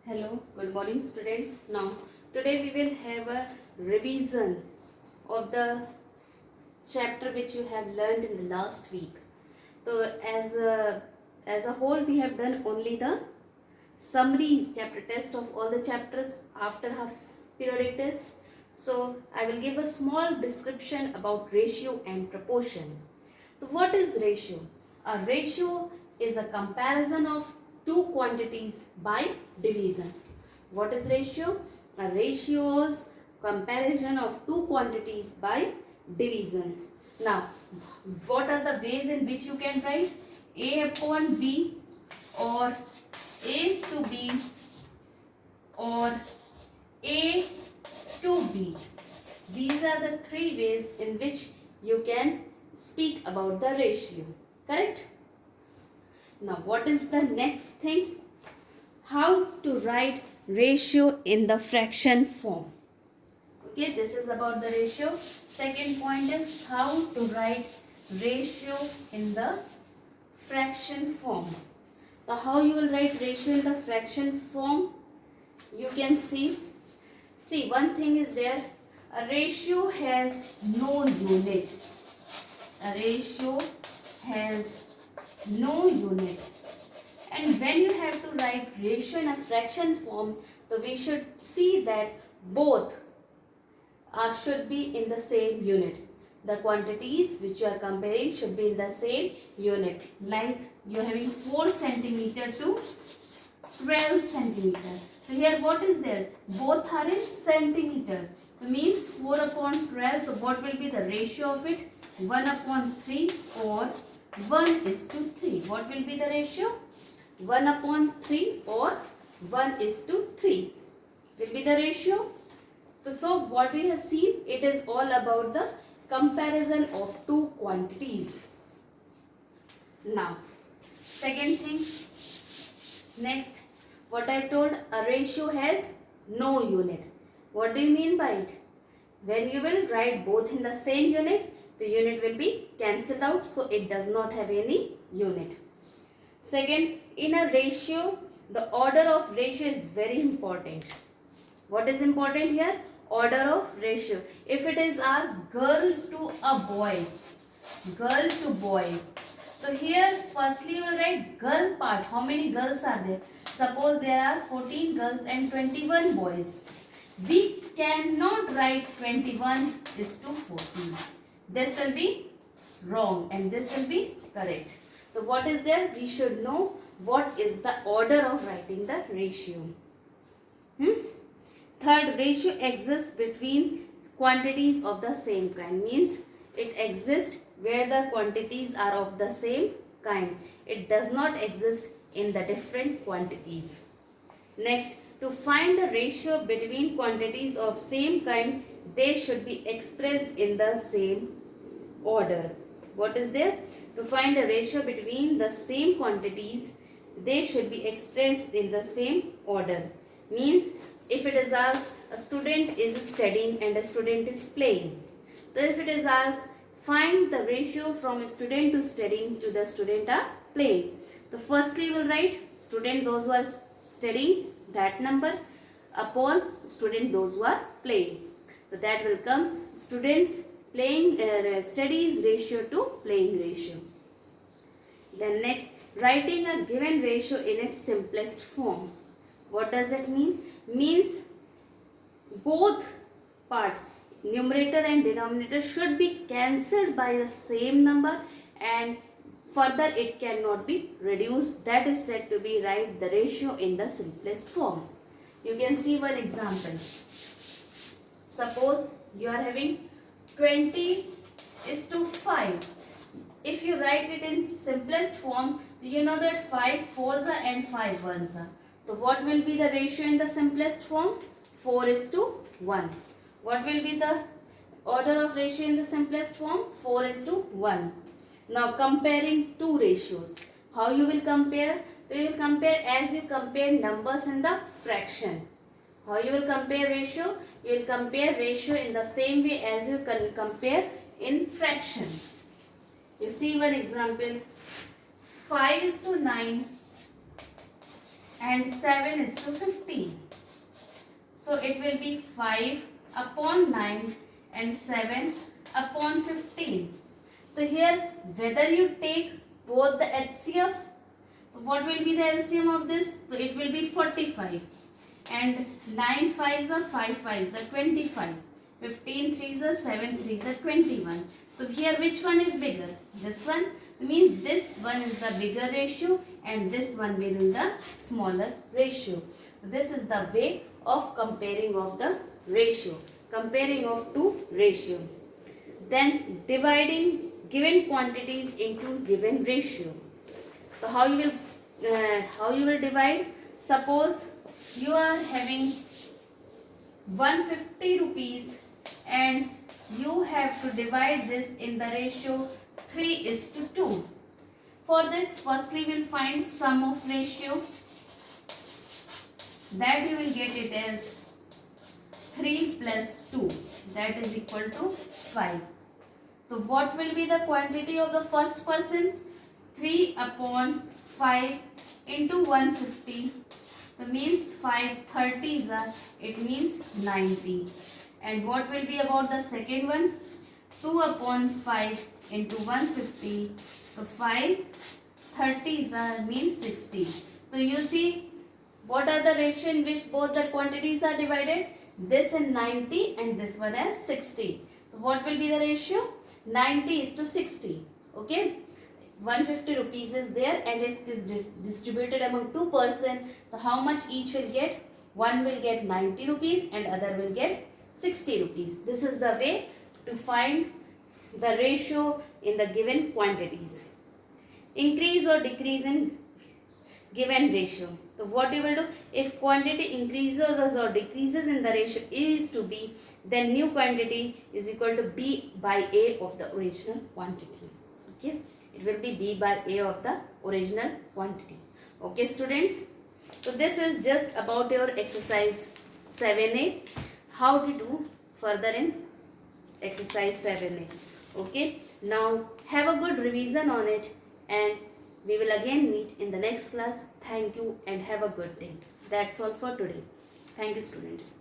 Hello, good morning students. Now, today we will have a revision of the chapter which you have learned in the last week. So, as a whole, we have done only the summaries, chapter test of all the chapters after half periodic test. So, I will give a small description about ratio and proportion. So, what is ratio? A ratio is a comparison of two quantities by division. What is ratio? A ratio is comparison of two quantities by division. Now, what are the ways in which you can write? A upon B, or A is to B, or A to B. These are the three ways in which you can speak about the ratio. Correct? Now, what is the next thing? How to write ratio in the fraction form. Okay, this is about the ratio. Second point is how to write ratio in the fraction form. So, how you will write ratio in the fraction form? You can see, one thing is there. A ratio has no unit. A ratio has no unit. And when you have to write ratio in a fraction form, so we should see that both should be in the same unit. The quantities which you are comparing should be in the same unit. Like you are having 4 centimeter to 12 centimeter. So here what is there? Both are in centimeter. So means 4 upon 12. So what will be the ratio of it? 1 upon 3 or 1 is to 3. What will be the ratio? 1 upon 3 or 1 is to 3 will be the ratio. So what we have seen, it is all about the comparison of two quantities. Now, second thing, next, what I told, a ratio has no unit. What do you mean by it? When you will write both in the same unit, the unit will be cancelled out, so it does not have any unit. Second, in a ratio, the order of ratio is very important. What is important here? Order of ratio. If it is asked girl to a boy, girl to boy. So here firstly you will write girl part. How many girls are there? Suppose there are 14 girls and 21 boys. We cannot write 21 is to 14. This will be wrong and this will be correct. So what is there? We should know what is the order of writing the ratio. Third, ratio exists between quantities of the same kind. Means it exists where the quantities are of the same kind. It does not exist in the different quantities. Next, to find the ratio between quantities of same kind, they should be expressed in the same order. What is there? To find a ratio between the same quantities, they should be expressed in the same order. Means if it is asked a student is studying and a student is playing. So if it is asked find the ratio from student to studying to the student are playing. So firstly we will write student those who are studying, that number, upon student those who are playing. So that will come students playing studies ratio to playing ratio. Then next, writing a given ratio in its simplest form. What does it mean? Means both part, numerator and denominator, should be cancelled by the same number and further it cannot be reduced. That is said to be write the ratio in the simplest form. You can see one example. Suppose you are having 20 is to 5. If you write it in simplest form, you know that 5 4s are and 5 1s are. So what will be the ratio in the simplest form? 4 is to 1. What will be the order of ratio in the simplest form? 4 is to 1. Now comparing two ratios. How you will compare? So you will compare as you compare numbers in the fraction. How you will compare ratio? You will compare ratio in the same way as you can compare in fraction. You see one example. 5 is to 9 and 7 is to 15. So it will be 5 upon 9 and 7 upon 15. So here whether you take both the HCF, what will be the LCM of this? So it will be 45 and 9 5s are 5 5s are 25. 15 3s are 7 3s are 21. So here which one is bigger? This one. Means this one is the bigger ratio and this one will be the smaller ratio. So this is the way of comparing of the ratio. Comparing of two ratio. Then dividing given quantities into given ratio. So how you will divide? Suppose you are having 150 rupees and you have to divide this in the ratio 3:2. For this, firstly we will find sum of ratio. That you will get it as 3 plus 2, that is equal to 5. So what will be the quantity of the first person? 3 upon 5 into 150. So means 5 30s are, it means 90. And what will be about the second one? 2 upon 5 into 150. So 5 30s are, means 60. So you see what are the ratio in which both the quantities are divided? This in 90 and this one as 60. So what will be the ratio? 90:60. Okay. 150 rupees is there and it is distributed among two persons. So how much each will get? One will get 90 rupees and other will get 60 rupees. This is the way to find the ratio in the given quantities. Increase or decrease in given ratio. So what you will do? If quantity increases or decreases in the ratio is to B, then new quantity is equal to B by A of the original quantity. Okay. It will be B by A of the original quantity. Okay students. So this is just about your exercise 7A. How to do further in exercise 7A. Okay. Now have a good revision on it and we will again meet in the next class. Thank you and have a good day. That's all for today. Thank you students.